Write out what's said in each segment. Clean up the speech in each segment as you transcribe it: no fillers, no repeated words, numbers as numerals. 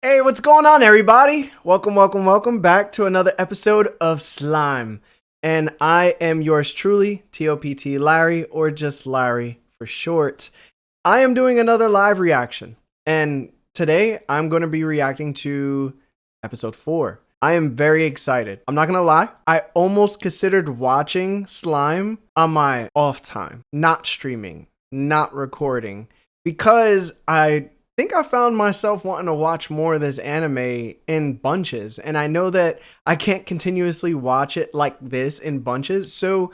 Hey, what's going on, everybody? Welcome back to another episode of Slime. And I am yours truly, TOPT Larry, or just Larry for short. I am doing another live reaction. And today, I'm going to be reacting to episode 4. I am very excited. I'm not going to lie. I almost considered watching Slime on my off time, not streaming, not recording, because I think I found myself wanting to watch more of this anime in bunches, and I know that I can't continuously watch it like this in bunches, so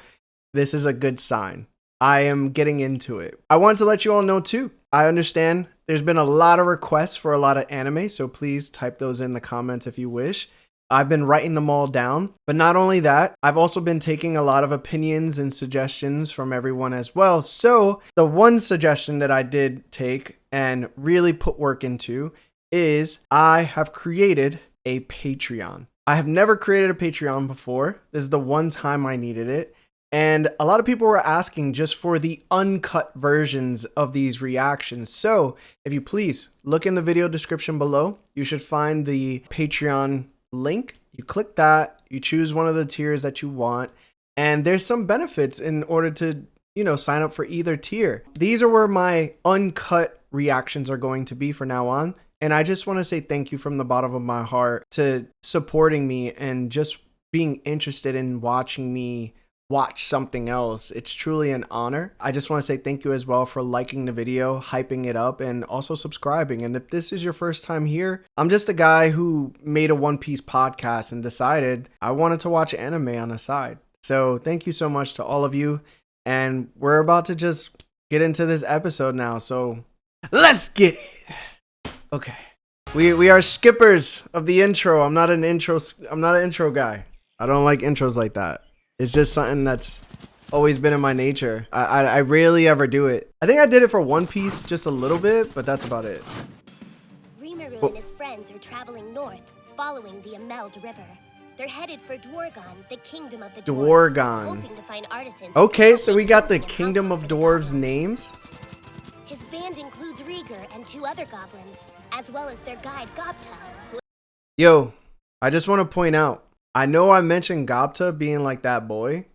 this is a good sign. I am getting into it. I wanted to let you all know too, I understand there's been a lot of requests for a lot of anime, so please type those in the comments if you wish. I've been writing them all down, but not only that, I've also been taking a lot of opinions and suggestions from everyone as well. So the one suggestion that I did take and really put work into is I have created a Patreon. I have never created a Patreon before. This is the one time I needed it. And a lot of people were asking just for the uncut versions of these reactions. So if you please look in the video description below, you should find the Patreon link. You click that, you choose one of the tiers that you want, and there's some benefits in order to, sign up for either tier. These are where my uncut reactions are going to be for now on. And I just want to say thank you from the bottom of my heart to supporting me and just being interested in watching me watch something else. It's truly an honor. I just want to say thank you as well for liking the video, hyping it up, and also subscribing. And if this is your first time here, I'm just a guy who made a One Piece podcast and decided I wanted to watch anime on the side. So thank you so much to all of you. And we're about to just get into this episode now. So let's get it. Okay. We are skippers of the intro. I'm not an intro guy. I don't like intros like that. It's just something that's always been in my nature. I rarely ever do it. I think I did it for One Piece just a little bit, but that's about it. Rimuru and his friends are traveling north, following the Ameld River. They're headed for Dwargon, the kingdom of the dwarves, hoping to find artisans. Okay, so we got the kingdom of dwarves names. His band includes Rieger and 2 other goblins, as well as their guide Gobta. Yo, I just want to point out, I know I mentioned Gobta being like that boy,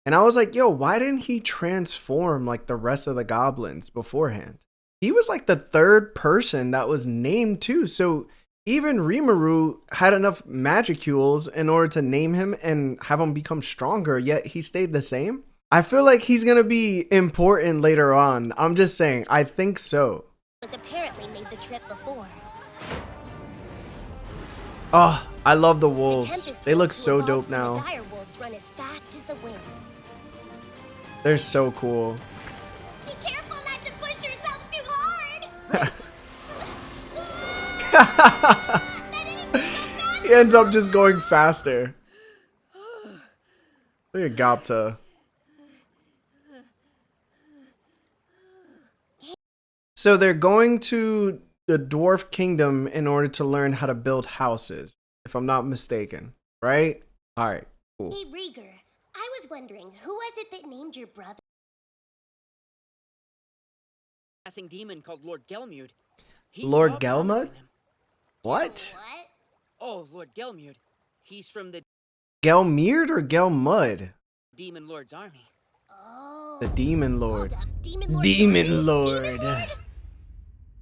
and I was like, yo, why didn't he transform like the rest of the goblins beforehand? He was like the 3rd person that was named too, so even Rimuru had enough magicules in order to name him and have him become stronger, yet he stayed the same. I feel like he's gonna be important later on. I'm just saying, I think so. Was apparently made the trip before. Oh, I love the wolves. They look so dope now. The dire wolves run as fast as the wind. They're so cool. Be careful not to push yourself too hard. He ends up just going faster. Look at Gobta. So they're going to the dwarf kingdom in order to learn how to build houses, if I'm not mistaken, right? All right, cool. Hey Rieger, I was wondering, who was it that named your brother? Passing demon called Lord Gelmud. Lord Gelmud? What? What? Oh, Lord Gelmud. He's from the Gelmud or Gelmud? Demon Lord's army. Oh. The Demon Lord. Hold up. Demon Lord. Demon Lord.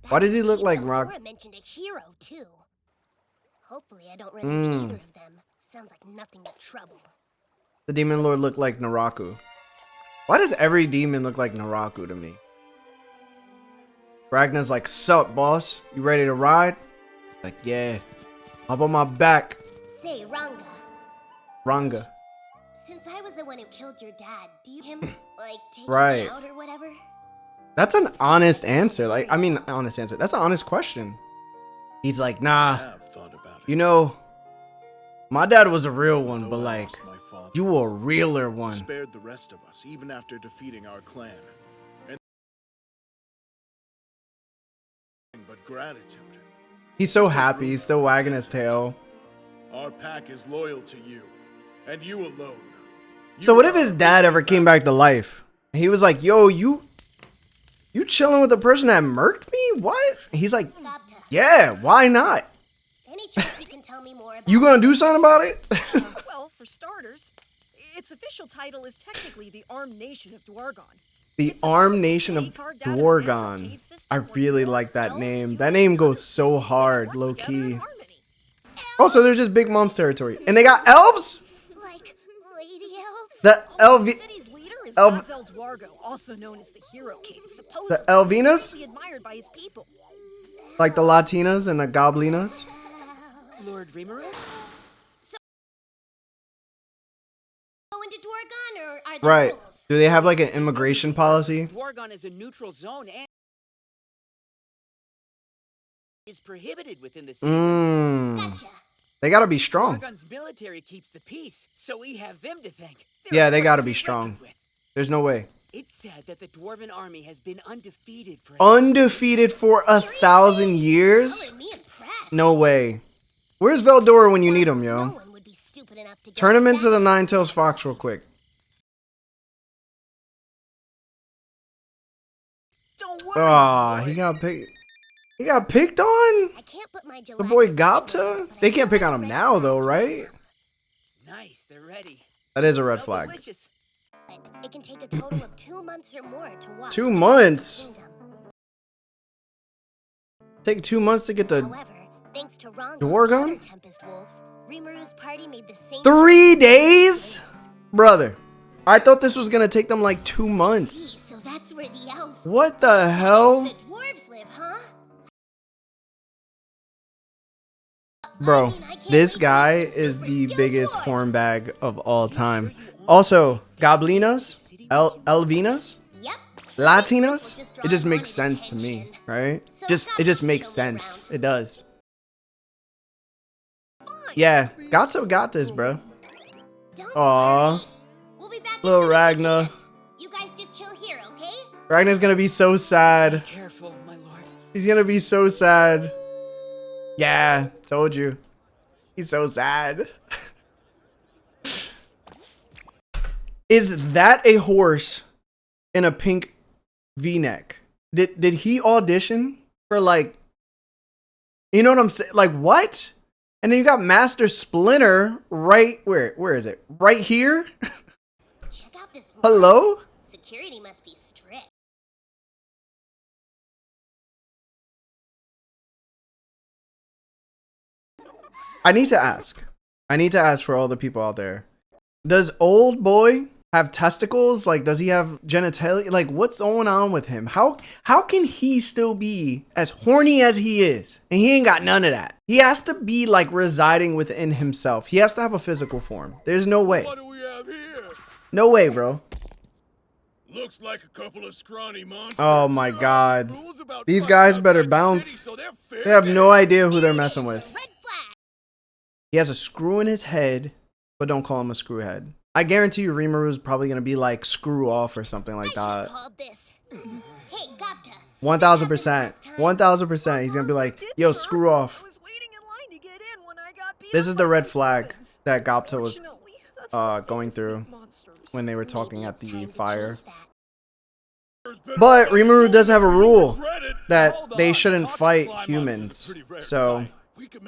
Why does he look like Rock? Dora mentioned a hero too. Hopefully I don't run into either of them. Sounds like nothing but trouble. The Demon Lord looked like Naraku. Why does every demon look like Naraku to me? Ragnar's like, sup, boss? You ready to ride? Like, yeah. Hop on my back. Say, Ranga. Ranga. Since I was the one who killed your dad, do you him like take Right. him out or whatever? That's an honest answer. Honest answer. That's an honest question. He's like, nah. You know, my dad was a real one, but like, you a realer one. Spared the rest of us, even after defeating our clan. And but gratitude. He's so happy. He's still wagging his tail. Our pack is loyal to you, and you alone. So what if his dad ever came back to life? He was like, yo, you chilling with the person that murked me? What? He's like, yeah, why not? tell me more about You gonna do something about it? Well, for starters, its official title is technically the Armed Nation of Dwargon. The It's a Armed wonderful Nation of city carved out of a natural Dwargon. cave system I where really dwarves, like that elves, name. humans, That name and goes other so species live and hard, work low together in key. harmony. Also, they're just Big Mom's territory. And they got elves? like lady elves? The Oh, the Elvi... city's leader is Elv- Gazel Dwargo, also known as the Hero King. Supposedly, The Elvinas? he's greatly admired by his people. Like the Latinas and the Goblinas? Lord Rimuru? Go into Dwargon, or are there Right. rules? Do they have like an immigration policy? Dwargon is a neutral zone and is prohibited within the city limits. Gotcha. They gotta be strong. Dwargon's military keeps the peace, so we have them to thank. Yeah, a they force gotta to be reckoned strong. with. There's no way. It's said that the Dwarven army has been undefeated for Undefeated for 1,000 years? Color me impressed. No way. Where's Veldora when you need him, No yo? one would be stupid enough to Turn go him into the back. Nine-Tails Fox real quick. Don't worry. Aw, boy. he got picked. He got picked on? I can't put my The boy gelatinous Gobta? finger, but I They can't feel pick on like him red now, flag though, just right? Nice, they're ready. That is a red Smell flag. delicious. It can take a total of 2 months or more to walk. 2 to the months? kingdom. Take 2 months to get the However, thanks to Rongo Dwargon? and other Tempest Wolves, Rimuru's party made the same 3 choice. days? Brother, I thought this was gonna take them like 2 months. See, so that's where the elves What the hell? the dwarves live, huh? Bro, I mean, I can't this wait to guy meet some is super the skilled biggest dwarves. hornbag of all time. Also, Goblinas, Elvinas, Yep. Latinas, Just it just draw makes money sense to me, attention. right? So It just Gobta makes show me sense. around. It does. Fine. Yeah, Gato got this, bro. Don't Aw. worry. We'll be back as Little soon as we Ragna. can. You guys just chill here, okay? Ragna's gonna be so sad. Careful, my lord. He's gonna be so sad. Yeah, told you. He's so sad. Is that a horse in a pink V-neck? Did he audition for like, you know what I'm saying? Like what? And then you got Master Splinter right where is it? Right here? Check out this. line. Hello? Security must be strict. I need to ask. I need to ask for all the people out there. Does old boy have testicles? Like, does he have genitalia? Like, what's going on with him? How can he still be as horny as he is? And he ain't got none of that. He has to be like residing within himself. He has to have a physical form. There's no way. What do we have here? No way, bro. Looks like a couple of scrawny monsters. Oh my God. Rules about These fighting guys better outside the bounce. city, so they're fair They have game. no idea who they're There it messing is, with. the red flag. He has a screw in his head, but don't call him a screwhead. I guarantee you Rimuru is probably going to be like screw off or something like I should that. have called this. Hey, Gobta. 1,000%. 1,000%. He's going to be like, yo, Did, sir. screw off. I was waiting in line to get in when I got beat This up is by the red some flag humans. that Gopta was Fortunately, that's the going fate through of monsters. when they were talking Maybe at it's the time to fire. change that. But Rimuru does have a rule Regret it. that Hold they on, shouldn't talking fight slime monsters is humans. a pretty rare So, sight. We could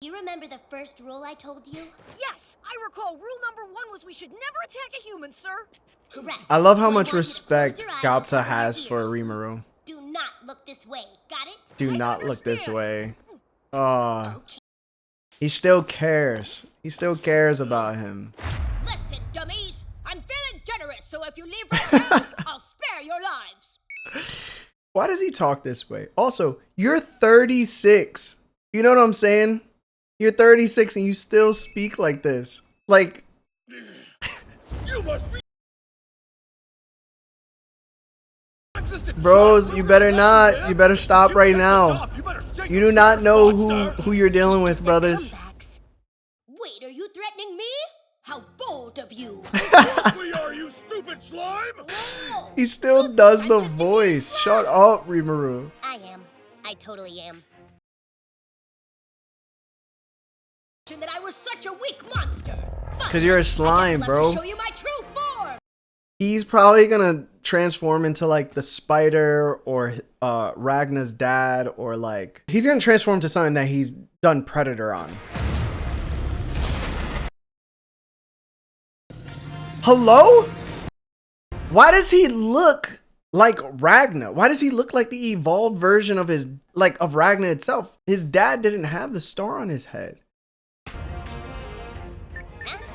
You remember the first rule I told you? Yes, I recall rule number 1 was we should never attack a human, sir. Correct. I love So how I much want you to respect close your eyes and cover Gopta your has for ears. Rimuru. Do not look this way. Got it? Do I not look this understand. way. Oh, Okay. he still cares. He still cares about him. Listen, dummies. I'm feeling generous, so if you leave right now, I'll spare your lives. Why does he talk this way? Also, you're 36. You know what I'm saying? You're 36 and you still speak like this. Like, You must be. bros, you better not. You better stop right now. You do not know who you're dealing with, Their brothers. comebacks. Wait, are you threatening me? How bold of you. We are, you stupid slime! Whoa. He still does I'm the just a mere voice. slime. Shut up, Rimuru. I am. I totally am. That I was such a weak monster. 'Cause you're a Fine. I guess slime, I'll have bro. to show you my true form. He's probably gonna transform into like the spider or Ragna's dad, or like he's gonna transform to something that he's done Predator on. Hello? Why does he look like Ragna? Why does he look like the evolved version of his, like, of Ragna itself? His dad didn't have the star on his head.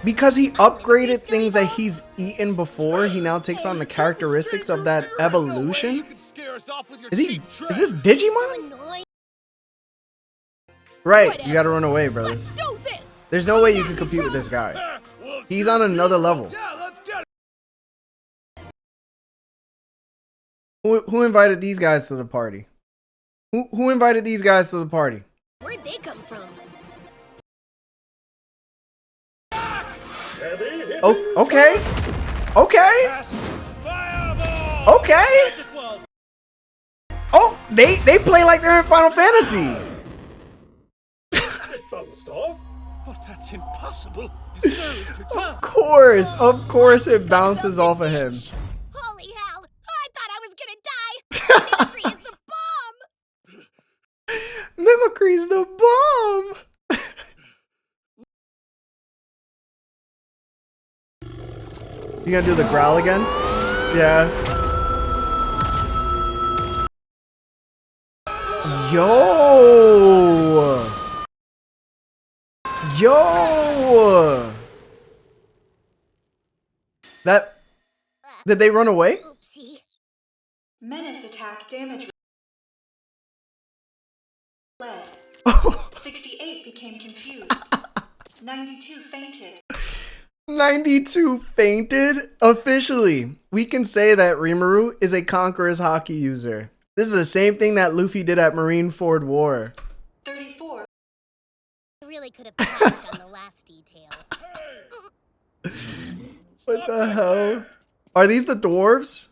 Because he upgraded things that he's eaten before, he now takes on the characteristics of that evolution. Is this Digimon? Right, you gotta run away, brothers. There's no way you can compete with this guy. He's on another level. Who invited these guys to the party? Who invited these guys to the party? Where'd they come from? Oh, okay. Okay. Okay. Oh, they play like they're in Final Fantasy. But that's impossible. Of course it bounces off of him. Holy hell! I thought I was gonna die! Mimicry is the bomb! Mimicry's the bomb. You gonna do the growl again? Yeah. Yo! That... Did they run away? Oopsie. Menace attack damage. Fled. 68 became confused. 92 fainted. 92 fainted? Officially, we can say that Rimuru is a Conqueror's hockey user. This is the same thing that Luffy did at Marineford War. 34. Really could have passed on the last detail. What the hell? Are these the dwarves?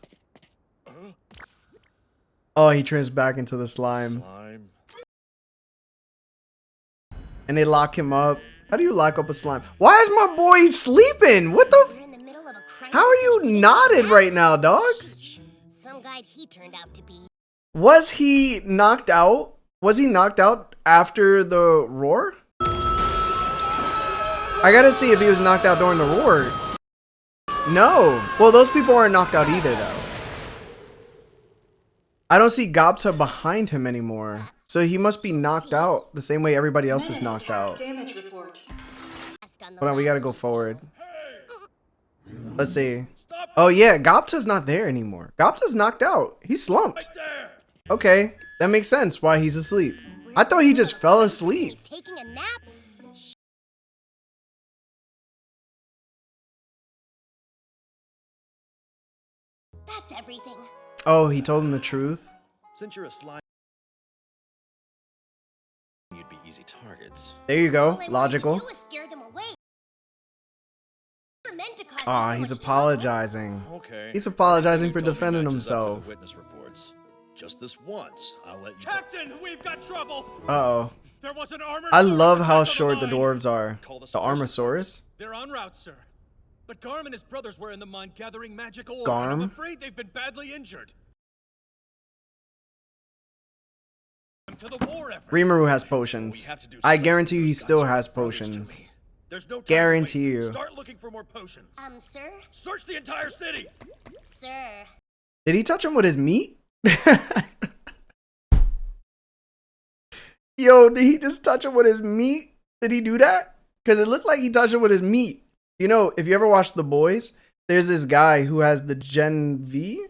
Oh, he turns back into the slime. And they lock him up. How do you lock up a slime? Why is my boy sleeping? What the? We're in the middle of a crisis. How are you knotted right now, dog? Some guy he turned out to be. Was he knocked out? Was he knocked out after the roar? I gotta see if he was knocked out during the roar. No. Well, those people aren't knocked out either, though. I don't see Gobta behind him anymore. So he must be knocked out the same way everybody else is knocked out. Damage report. Hold on, we gotta go forward. Let's see. Oh yeah, Gobta's not there anymore. Gobta's knocked out. He's slumped. Okay, that makes sense why he's asleep. I thought he just fell asleep. He's taking a nap. That's everything. Oh, he told him the truth? Since you're a slime, you'd be easy targets. There you go. All I wanted Logical. to do was scare them away. Never meant to cause you Aw, so he's much apologizing. Okay. He's apologizing for Totally defending matches up with himself. the witness reports. Just this once, I'll let you. Captain, we've got trouble. Uh-oh. There was an armor. I love how short the dwarves are. Call the The Armosaurus? They're en route, sir. But Garm and his brothers were in the mine gathering magic ore. Garm? And I'm afraid they've been badly injured. To the war effort. Rimuru has potions. We have to do I something guarantee you with he those still guys has who are brothers to potions. me. There's no time to Guarantee waste. you. Start looking for more potions. Sir? Search the entire city. Sir. Did he touch him with his meat? Yo, did he just touch him with his meat? Did he do that? Because it looked like he touched him with his meat. You know, if you ever watched The Boys, there's this guy who has the Gen V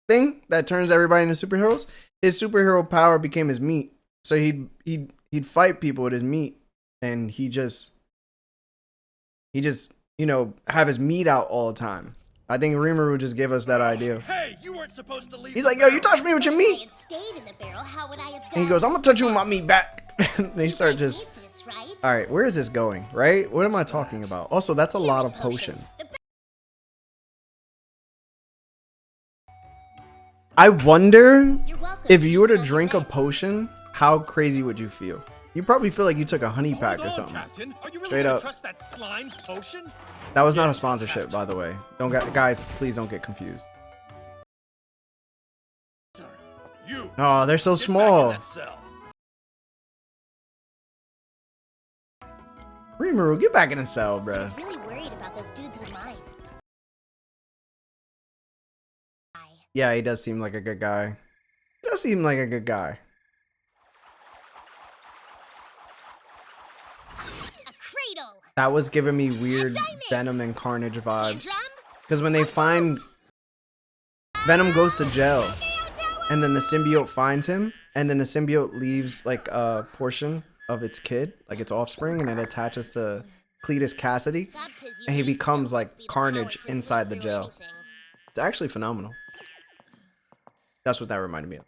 thing that turns everybody into superheroes. His superhero power became his meat. So he'd fight people with his meat, and he just, you know, have his meat out all the time. I think Rimuru just gave us that idea. Hey, you weren't supposed to leave. He's like, yo, you touched me with your If I meat. had stayed in the barrel, how would I have done? And he goes, I'm gonna touch you with my meat back. They You start guys just, need this, right? all right, where is this going, right? What am I talking about? Also, that's a lot of potion. I wonder You're welcome if to you were to use one drink a right. potion, how crazy would you feel? You probably feel like you took a honey pack or Hold on, something. Captain. Are you really Straight gonna up. trust that slime's potion? That was not a Yes, sponsorship, Captain. by the way. Don't get guys, please don't get confused. Sir, you Oh, they're so get back in small. that cell. Rimuru, get back in the cell, I bruh. was really worried about those dudes in the mine. Yeah, he does seem like a good guy. He does seem like a good guy. A cradle. That was giving me weird Venom and Carnage vibes. Drum. Because when they find Venom goes to jail, and then the symbiote finds him, and then the symbiote leaves like a portion of its kid, like its offspring, and it attaches to Cletus Cassidy, and he becomes like Carnage inside the jail. It's actually phenomenal. That's what that reminded me of.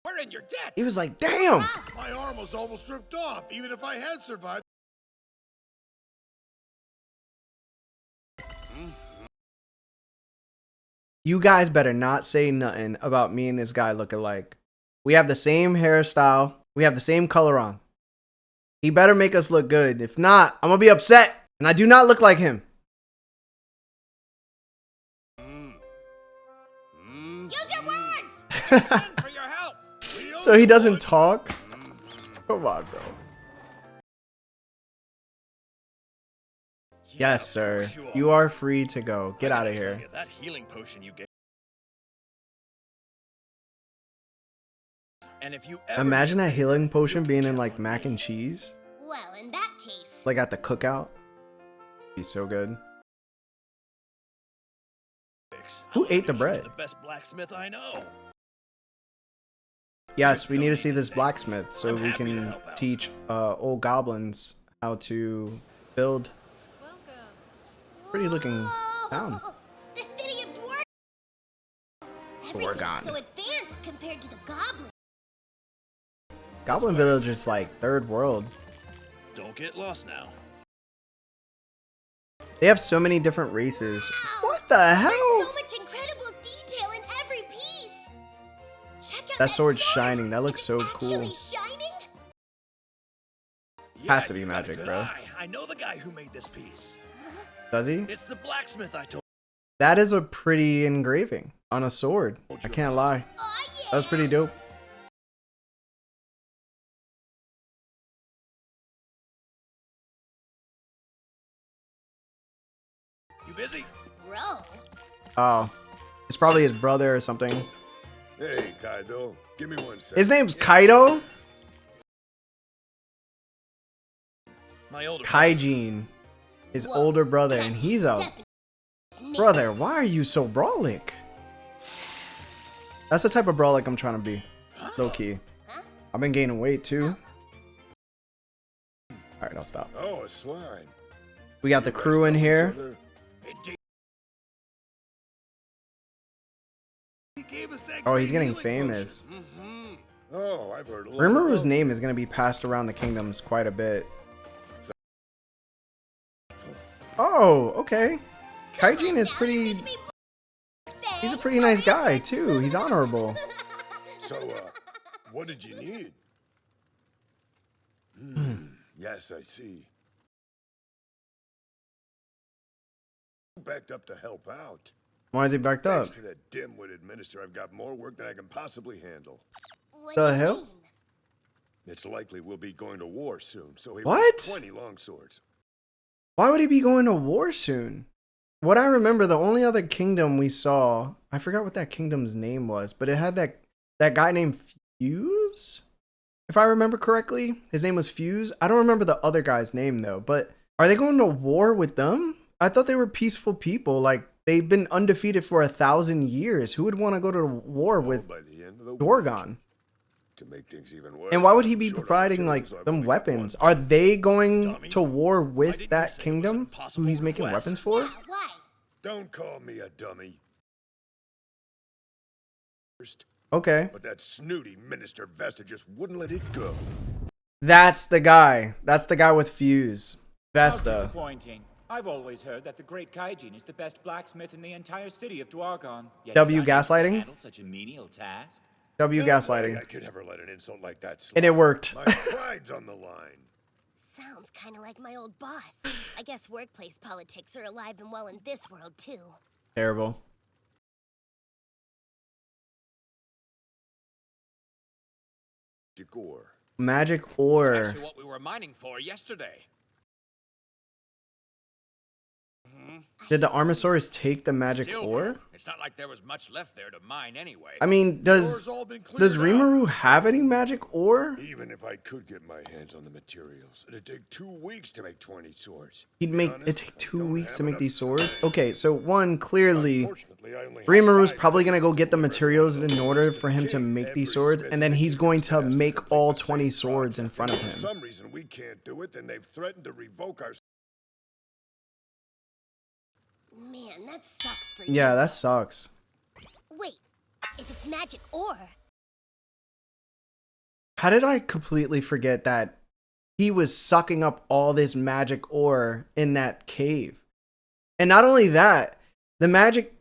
We're in your debt. He was like, damn! My arm was almost ripped off, even if I had survived. You guys better not say nothing about me and this guy looking like. We have the same hairstyle. We have the same color on. He better make us look good. If not, I'm gonna be upset. And I do not look like him. Use your words. For your help. So he doesn't talk? Come on, bro. Yes, sir. You are free to go. Get out of here. That healing potion you gave. And if you ever Imagine that healing potion being in like mac and cheese. Well, in that case. Like at the cookout. Be so good. Who ate the bread? The best blacksmith I know. Yes, we need to see this blacksmith so we can teach old goblins how to build pretty looking town. The city of Dwarf. Dwargon. So advanced compared to the goblin. Goblin Village is like third world. Don't get lost now. They have so many different races. What the hell? There's so much incredible detail in every piece. Check out That sword's sword. shining. That looks Is so it cool. actually shining? Has to be you got a magic, good bro. eye. I know the guy who made this piece. Does he? It's the blacksmith I told. That is a pretty engraving on a sword. I can't lie. Oh, yeah. That was pretty dope. You busy? Bro. Oh. It's probably his brother or something. Hey, Kaido, give me 1 second. His name's Kaido? My older Kaijin. His Whoa. older brother, and he's a Definitely brother. snakes. Why are you so brawlic? That's the type of brawlic I'm trying to be. Low key. I've been gaining weight too. Alright, I'll stop. Oh, a slime. We got the crew in here. He gave us that Oh, he's great getting healing famous. potion. Oh, I've heard a lot. Rimuru's name is going to be passed around the kingdoms quite a bit. Oh, okay. Kaijin is pretty... He's a pretty nice guy, too. He's honorable. So, what did you need? Yes, I see. Backed up to help out. Why is he backed up? Thanks to that dim-witted minister, I've got more work than I can possibly handle. What The do you hell? mean? It's likely we'll be going to war soon, so he What? wants 20 longswords. Why would he be going to war soon? What I remember, the only other kingdom we saw, I forgot what that kingdom's name was, but it had that guy named Fuse? If I remember correctly, his name was Fuse. I don't remember the other guy's name though, but are they going to war with them? I thought they were peaceful people. Like, they've been undefeated for 1,000 years. Who would want to go to war with By the end of the Dwargon? week, to make things even worse, And why would he be short on providing like materials, I've them only got weapons? one. Are they going Dummy. to war Why with didn't you that say it was an kingdom who impossible he's making request? weapons for? Yeah, why? Don't call me a dummy. First, Okay. but that snooty minister Vesta just wouldn't let it go. That's the guy. That's the guy with Fuse. How Vesta. disappointing. I've always heard that the great Kaijin is the best blacksmith in the entire city of Dwargon. Yet W he's unable to gaslighting? handle such a menial task. W No way gaslighting. I could ever let an insult like that slide. And it worked. My pride's on the line. Sounds kind of like my old boss. I guess workplace politics are alive and well in this world, too. Terrible. Decor. Magic It's ore. actually what we were mining for yesterday. Did the Armosaurus take the magic Still, ore? it's not like there was much left there to mine anyway. I mean, Door's all been cleared out. Rimuru have any magic ore? Even if I could get my hands on the materials, it'd take 2 weeks to make 20 swords. He'd make honest, it take I 2 don't weeks have to make enough these time. swords. Okay, so one, clearly Unfortunately, I only have Rimuru's 5 probably gonna days go to get the deliver materials in all order the for him to king. make these Every swords, smith and then in the he's kingdom's going to asked make complete all the same 20 swords in project. front of If him. For some reason we can't do it, then they've threatened to revoke our. Man, that sucks for you. Yeah, that sucks. Wait, if it's magic ore, How did I completely forget that he was sucking up all this magic ore in that cave? And not only that, the magic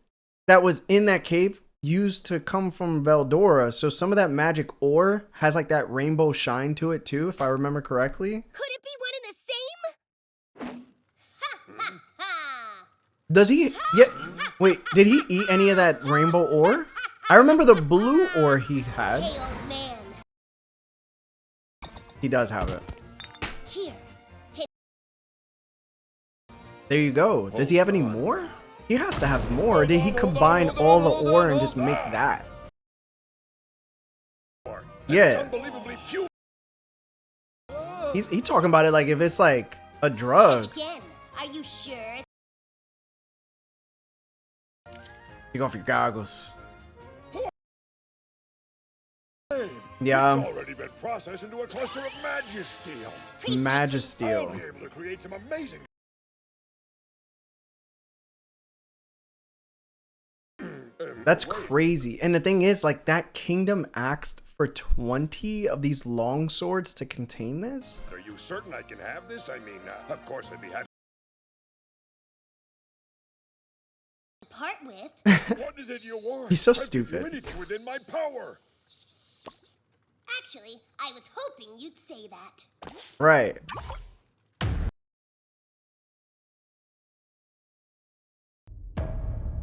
that was in that cave used to come from Veldora, so some of that magic ore has like that rainbow shine to it too, if I remember correctly. could it be one and the same? Ha ha ha! Does he? Yeah. Wait, did he eat any of that rainbow ore? I remember the blue ore he had. Hey, old man. He does have it. Here. There you go. Does he have any more? He has to have more. Or did he combine all the ore and just make that? Yeah. Unbelievably pure. He's talking about it like if it's like a Check drug. again. Are you sure? Take off your goggles. It's Yeah. already been processed into a cluster of Magisteel. I'll Magisteel. be able to create some amazing. That's crazy. And the thing is, like, that kingdom asked for 20 of these long swords to contain this? Are you certain I can have this? I mean, of course I'd be happy. Part with. What is it you want? He's so I'd give you stupid. anything within my power. Actually, I was hoping you'd say that. Right.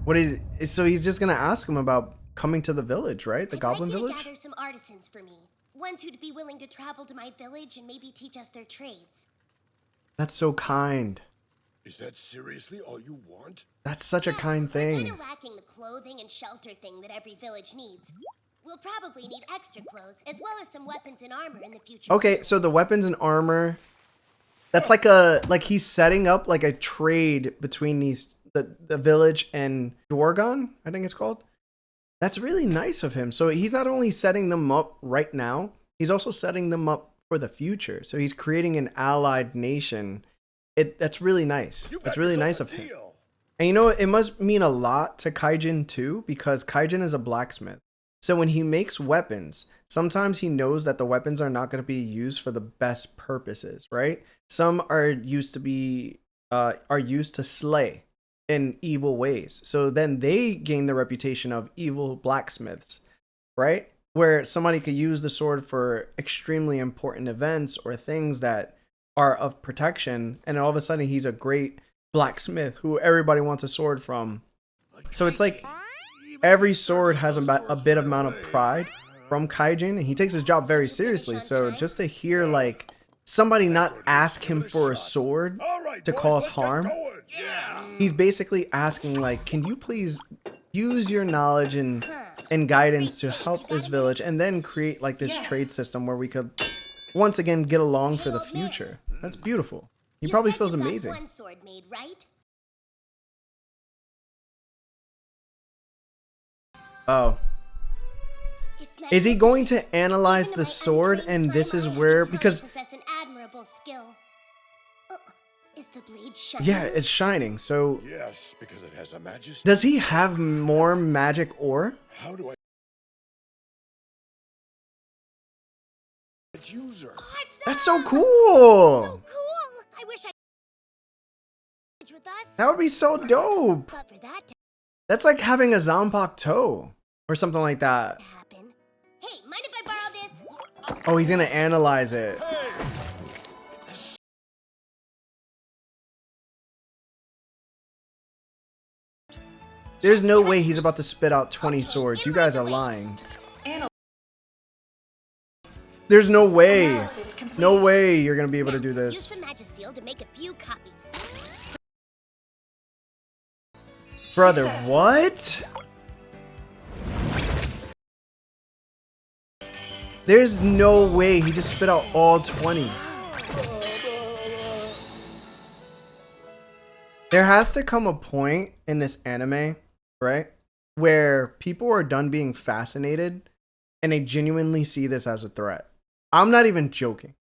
What is it? So he's just gonna ask him about coming to the village, right? The I'd goblin like you to village? gather some artisans for me. Ones who'd be willing to travel to my village and maybe teach us their trades. That's so kind. Is that seriously all you want? That's such a kind We're thing. kind of lacking the clothing and shelter thing that every village needs. We'll probably need extra clothes, as well as some weapons and armor in the future. Okay, too. so the weapons and armor, that's like he's setting up like a trade between the village and Dwargon, I think it's called. That's really nice of him. So he's not only setting them up right now, he's also setting them up for the future. So he's creating an allied nation. That's really nice. You got That's really yourself nice a of him. deal. And you know, it must mean a lot to Kaijin too, because Kaijin is a blacksmith. So when he makes weapons, sometimes he knows that the weapons are not going to be used for the best purposes, right? Some are used to slay in evil ways. So then they gain the reputation of evil blacksmiths, right? Where somebody could use the sword for extremely important events or things that are of protection, and all of a sudden he's a great blacksmith who everybody wants a sword from. So it's like every sword has a bit amount of pride from Kaijin, and he takes his job very seriously. So just to hear like somebody not ask him for a sword All right, to boys, cause let's get harm, going. Yeah. he's basically asking like, can you please use your knowledge and guidance to help this village and then create like this trade system where we could once again get along for the future. That's beautiful. He You probably said feels you got amazing. one sword made, right? Oh, It's is he going magnificent. to analyze Even the in my sword untrained and this slime is eye, I where, can tell you because possess an admirable skill. Is the blade shining? yeah, it's shining. So Yes, because it has a majesty. does he have more magic ore? How do I? Its user. Awesome! That's so cool. So cool! I wish I merge with us. That would be so dope. But for that to That's like having a Zombok toe or something like that. happen. Hey, mind if I borrow this? Oh, he's gonna analyze it. There's no way he's about to spit out 20 swords. You guys are lying. There's no way. No way you're gonna be able to do Use this. some Magisteel to make a few copies. Brother, what? There's no way he just spit out all 20. There has to come a point in this anime, right, where people are done being fascinated and they genuinely see this as a threat. I'm not even joking.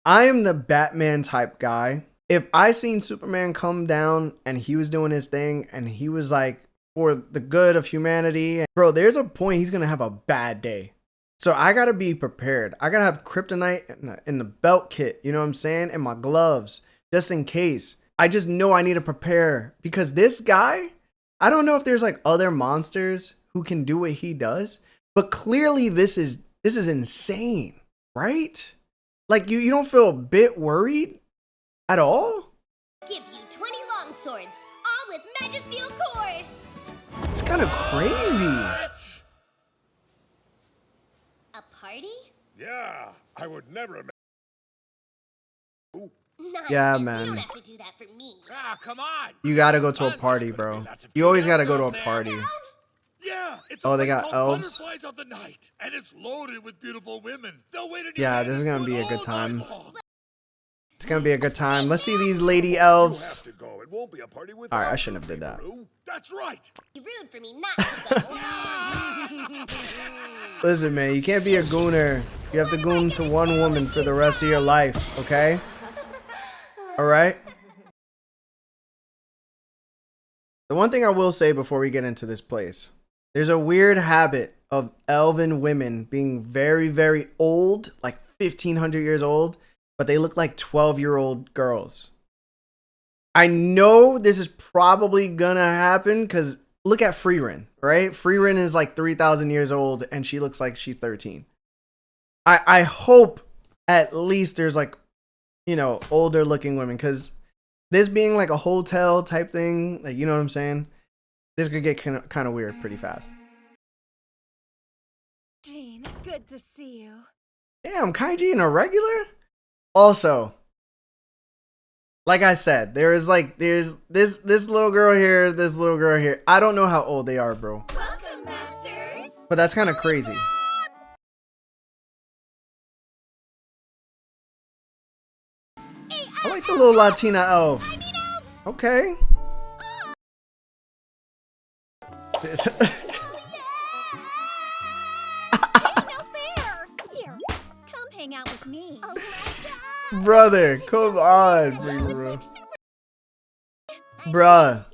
I am the Batman type guy. If I seen Superman come down and he was doing his thing and he was like for the good of humanity, bro, there's a point he's gonna have a bad day. So I gotta be prepared. I gotta have kryptonite in the belt kit, you know what I'm saying, and my gloves, just in case. I just know I need to prepare because this guy, I don't know if there's like other monsters who can do what he does, but clearly this is insane, right? Like you don't feel a bit worried at all? Give you 20 long swords, all with Magisteel cores. It's kind of crazy. What? A party? Yeah, I would never imagine. Nonsense. Yeah, You man. don't have to do that for me. Ah, come on. You gotta go to a party, bro. You always gotta go to a party. Elves? Yeah, it's Oh, a they place got called elves? Butterflies of the Night, and it's loaded with beautiful women. They'll wait in your Yeah, hand this is and gonna do be it a good all time. night long. It's gonna be a good time. Let's see these lady You elves. have to go. It won't be a party with. All right, I shouldn't have did that. That's right. Be rude for me not to go. Listen, man, you can't be a gooner. You have to goon to one woman for the rest of your life, okay? All right? The one thing I will say before we get into this place, there's a weird habit of elven women being very, very old, like 1,500 years old, but they look like 12-year-old girls. I know this is probably gonna happen because look at Freerin, right? Freerin is like 3,000 years old and she looks like she's 13. I hope at least there's like, you know, older looking women, because this being like a hotel type thing, like, you know what I'm saying? This could get kind of weird pretty fast. Jean, good to see you. Damn, Kaiji in a regular? Also, like I said, there's this little girl here, this little girl here. I don't know how old they are, bro. Welcome, masters. But that's kind of crazy. I like the little Latina elf. Elves. Okay. No fair. Here, come hang out with me. Oh my god. Brother, come on, bro. Bruh.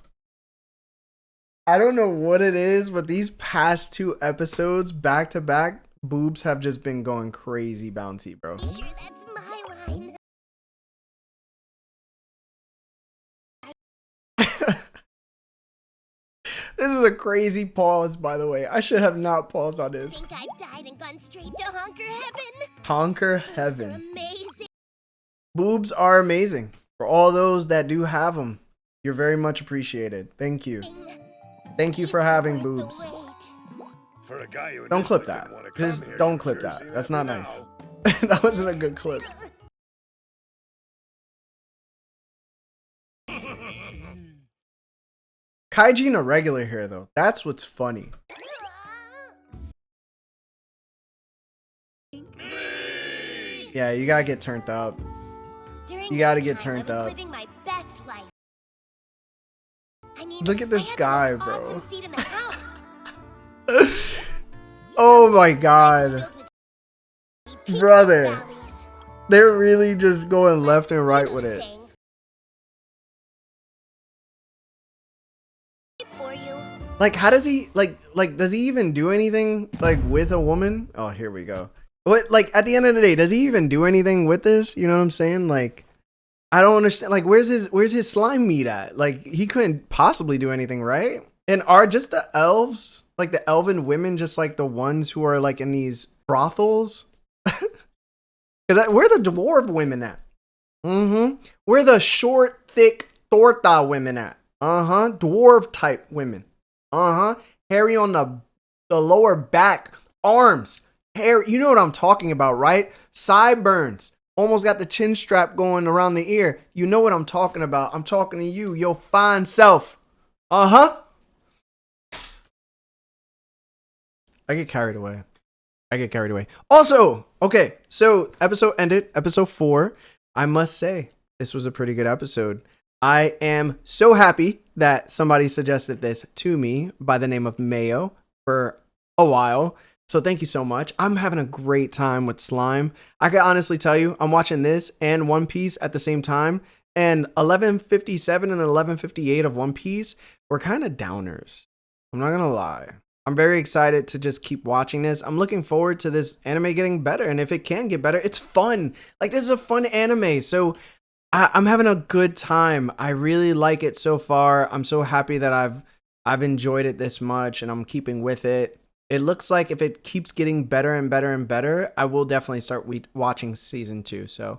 I don't know what it is, but these past 2 episodes back to back, boobs have just been going crazy bouncy, bro. Be sure that's my line. This is a crazy pause, by the way. I should have not paused on this. Think I've died and gone straight to honker heaven? Honker Those are heaven. amazing. Boobs are amazing. For all those that do have them, you're very much appreciated. Thank you. Thank you for having Worth the boobs. wait. For a guy who Don't clip initially that. didn't wanna come Just here, don't you've clip sure that. seen That's not for nice. now. That wasn't a good clip. Kaiji in a regular here, though. That's what's funny. Yeah, you gotta get turned up. During You gotta this get time, turned I was up. living my best life. I mean, Look at this I had guy, the most bro. awesome seat in the house. Oh my Sometimes god. life is filled with peaks and Brother. valleys. They're really just going left and You right know with the it. saying. For you. Like, how does he like does he even do anything like with a woman? Oh, here we go. What, like, at the end of the day, does he even do anything with this? You know what I'm saying? Like, I don't understand. Like, where's his slime meat at? Like, he couldn't possibly do anything, right? And are just the elves, like the elven women, just like the ones who are like in these brothels? Because where are the dwarf women at? Where the short, thick Thortha women at? Dwarf type women. Hairy on the lower back, arms, hair. You know what I'm talking about, right? Sideburns. Almost got the chin strap going around the ear. You know what I'm talking about. I'm talking to you, your fine self. I get carried away. Also, okay, so episode ended, episode 4. I must say, this was a pretty good episode. I am so happy that somebody suggested this to me by the name of Mayo for a while. So thank you so much. I'm having a great time with slime. I can honestly tell you, I'm watching this and One Piece at the same time. And 1157 and 1158 of One Piece were kind of downers. I'm not going to lie. I'm very excited to just keep watching this. I'm looking forward to this anime getting better. And if it can get better, it's fun. Like, this is a fun anime. So I'm having a good time. I really like it so far. I'm so happy that I've enjoyed it this much and I'm keeping with it. It looks like if it keeps getting better and better and better, I will definitely start watching season 2. So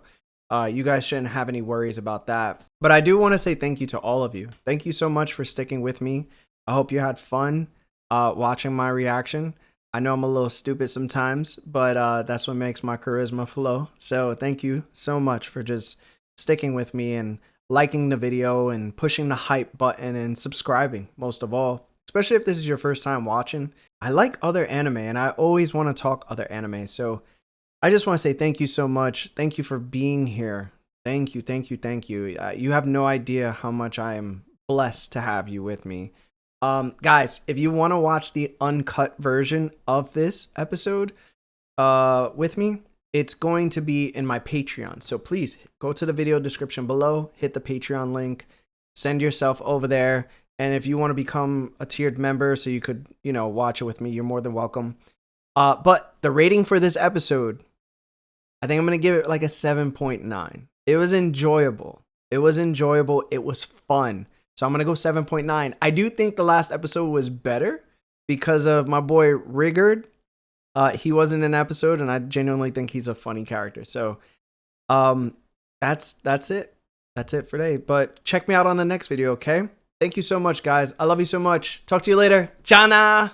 you guys shouldn't have any worries about that. But I do want to say thank you to all of you. Thank you so much for sticking with me. I hope you had fun watching my reaction. I know I'm a little stupid sometimes, but that's what makes my charisma flow. So thank you so much for just sticking with me and liking the video and pushing the hype button and subscribing, most of all. Especially if this is your first time watching. I like other anime and I always want to talk other anime. So I just want to say thank you so much. Thank you for being here. Thank you. You have no idea how much I am blessed to have you with me. Guys, if you want to watch the uncut version of this episode with me, it's going to be in my Patreon. So please go to the video description below, hit the Patreon link, send yourself over there. And if you want to become a tiered member so you could, watch it with me, you're more than welcome. But the rating for this episode, I think I'm going to give it like a 7.9. It was enjoyable. It was fun. So I'm going to go 7.9. I do think the last episode was better because of my boy Rigard. He wasn't in an episode and I genuinely think he's a funny character. So that's it. That's it for today. But check me out on the next video, okay? Thank you so much, guys. I love you so much. Talk to you later. Jana!